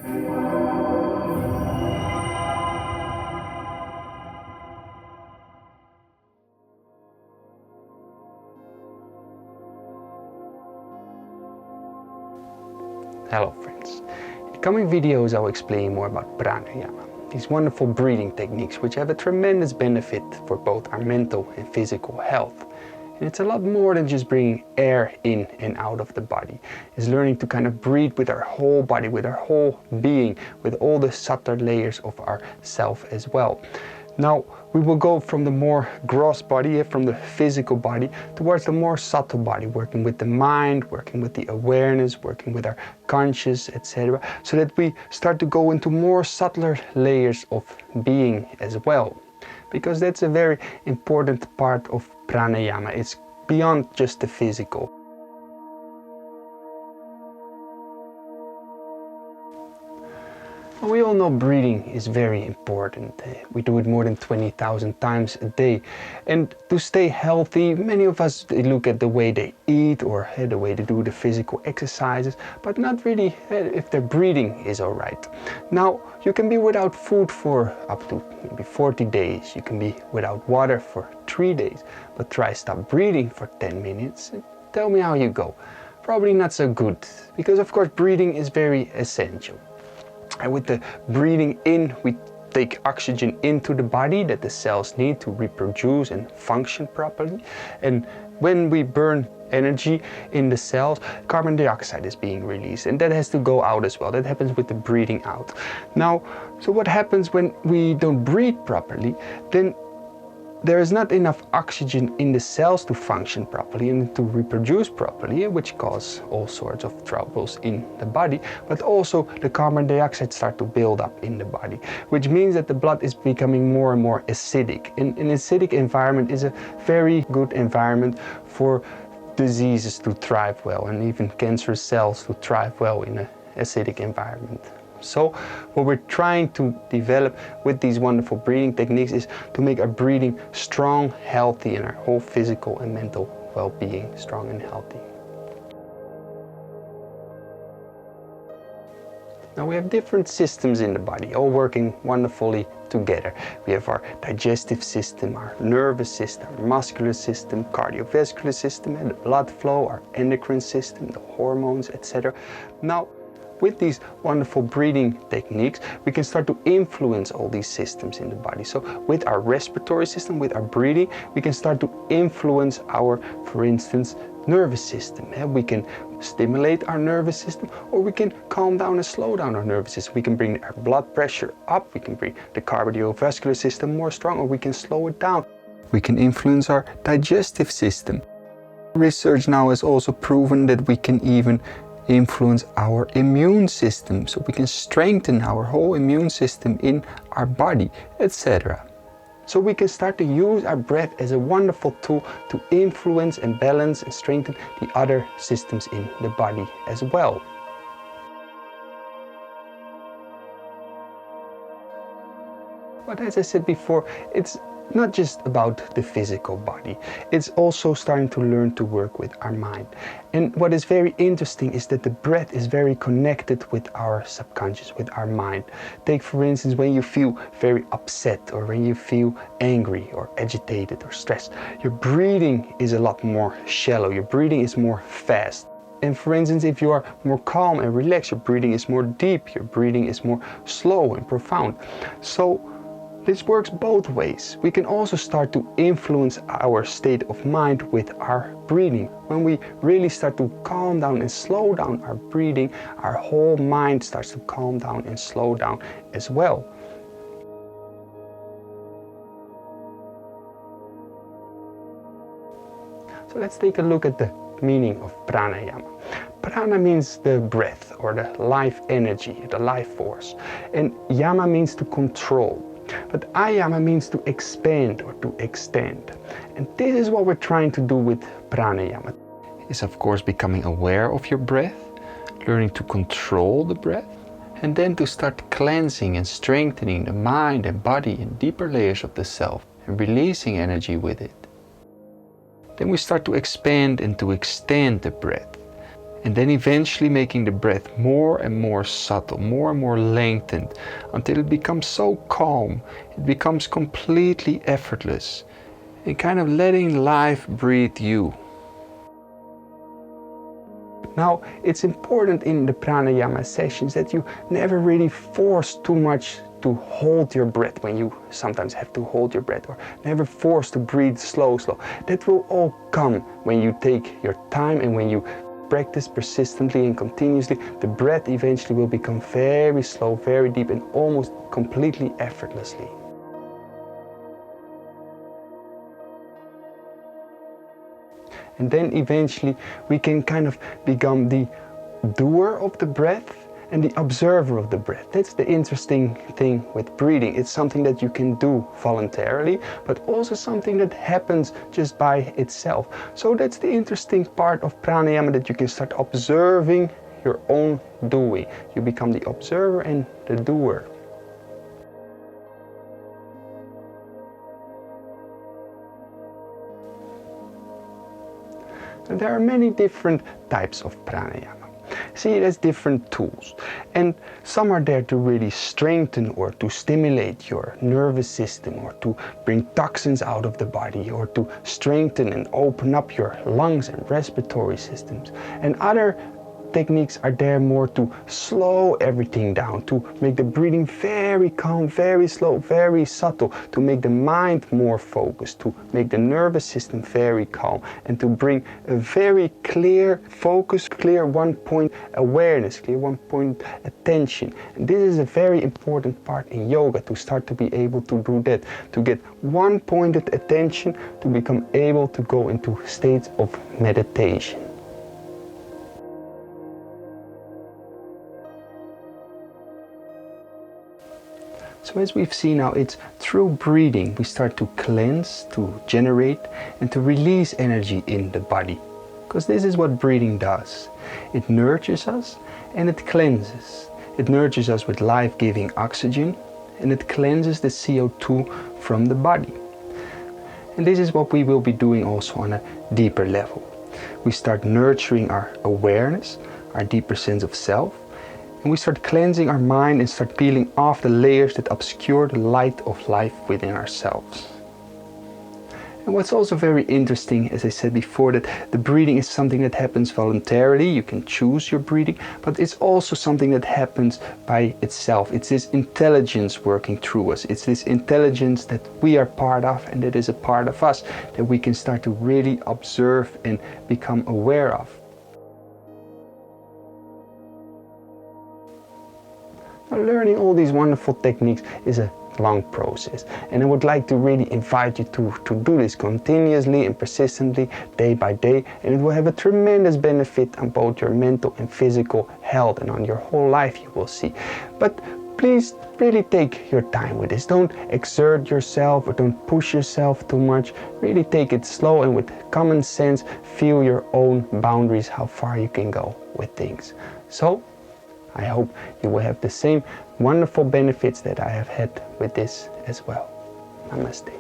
Hello friends. In the coming videos I will explain more about Pranayama, these wonderful breathing techniques which have a tremendous benefit for both our mental and physical health. And it's a lot more than just bringing air in and out of the body. It's learning to kind of breathe with our whole body, with our whole being, with all the subtler layers of our self as well. Now we will go from the more gross body, from the physical body, towards the more subtle body, working with the mind, working with the awareness, working with our conscious, etc. So that we start to go into more subtler layers of being as well. Because that's a very important part of pranayama. It's beyond just the physical. We all know breathing is very important. We do it more than 20,000 times a day. And to stay healthy, many of us look at the way they eat or the way they do the physical exercises, but not really if their breathing is all right. Now, you can be without food for up to maybe 40 days. You can be without water for 3 days. But try stop breathing for 10 minutes and tell me how you go. Probably not so good, because of course breathing is very essential. And with the breathing in, we take oxygen into the body that the cells need to reproduce and function properly. And when we burn energy in the cells, carbon dioxide is being released, and that has to go out as well. That happens with the breathing out. Now, so what happens when we don't breathe properly? Then there is not enough oxygen in the cells to function properly and to reproduce properly, which cause all sorts of troubles in the body. But also the carbon dioxide starts to build up in the body, which means that the blood is becoming more and more acidic. And an acidic environment is a very good environment for diseases to thrive well, and even cancerous cells to thrive well in an acidic environment. So what we're trying to develop with these wonderful breathing techniques is to make our breathing strong, healthy, and our whole physical and mental well-being strong and healthy. Now we have different systems in the body, all working wonderfully together. We have our digestive system, our nervous system, our muscular system, cardiovascular system, and the blood flow, our endocrine system, the hormones, etc. Now, with these wonderful breathing techniques, we can start to influence all these systems in the body. So with our respiratory system, with our breathing, we can start to influence our, for instance, nervous system. We can stimulate our nervous system, or we can calm down and slow down our nervous system. We can bring our blood pressure up, we can bring the cardiovascular system more strong, or we can slow it down. We can influence our digestive system. Research now has also proven that we can even influence our immune system, so we can strengthen our whole immune system in our body, etc. So we can start to use our breath as a wonderful tool to influence and balance and strengthen the other systems in the body as well. But as I said before, it's not just about the physical body. It's also starting to learn to work with our mind. And what is very interesting is that the breath is very connected with our subconscious, with our mind. Take for instance when you feel very upset, or when you feel angry or agitated or stressed. Your breathing is a lot more shallow. Your breathing is more fast. And for instance, if you are more calm and relaxed, your breathing is more deep. Your breathing is more slow and profound. So this works both ways. We can also start to influence our state of mind with our breathing. When we really start to calm down and slow down our breathing, our whole mind starts to calm down and slow down as well. So let's take a look at the meaning of pranayama. Prana means the breath, or the life energy, the life force. And yama means to control. But ayama means to expand or to extend. And this is what we're trying to do with pranayama. It's of course becoming aware of your breath, learning to control the breath, and then to start cleansing and strengthening the mind and body in deeper layers of the self and releasing energy with it. Then we start to expand and to extend the breath. And then eventually making the breath more and more subtle, more and more lengthened, until it becomes so calm, it becomes completely effortless, and kind of letting life breathe you. Now, it's important in the pranayama sessions that you never really force too much to hold your breath when you sometimes have to hold your breath, or never force to breathe slow. That will all come when you take your time, and when you practice persistently and continuously, the breath eventually will become very slow, very deep, and almost completely effortlessly. And then eventually we can kind of become the doer of the breath and the observer of the breath. That's the interesting thing with breathing. It's something that you can do voluntarily, but also something that happens just by itself. So that's the interesting part of pranayama, that you can start observing your own doing. You become the observer and the doer. And there are many different types of pranayama. See it as different tools, and some are there to really strengthen or to stimulate your nervous system, or to bring toxins out of the body, or to strengthen and open up your lungs and respiratory systems. And other techniques are there more to slow everything down, to make the breathing very calm, very slow, very subtle, to make the mind more focused, to make the nervous system very calm, and to bring a very clear focus, clear one-point awareness, clear one-point attention. And this is a very important part in yoga, to start to be able to do that, to get one-pointed attention, to become able to go into states of meditation. So as we've seen now, it's through breathing we start to cleanse, to generate, and to release energy in the body. Because this is what breathing does. It nurtures us and it cleanses. It nurtures us with life-giving oxygen, and it cleanses the CO2 from the body. And this is what we will be doing also on a deeper level. We start nurturing our awareness, our deeper sense of self, and we start cleansing our mind and start peeling off the layers that obscure the light of life within ourselves. And what's also very interesting, as I said before, that the breathing is something that happens voluntarily. You can choose your breathing, but it's also something that happens by itself. It's this intelligence working through us. It's this intelligence that we are part of, and that is a part of us, that we can start to really observe and become aware of. Learning all these wonderful techniques is a long process, and I would like to really invite you to do this continuously and persistently, day by day, and it will have a tremendous benefit on both your mental and physical health, and on your whole life, you will see. But please really take your time with this. Don't exert yourself or don't push yourself too much. Really take it slow, and with common sense feel your own boundaries, how far you can go with things. So I hope you will have the same wonderful benefits that I have had with this as well. Namaste.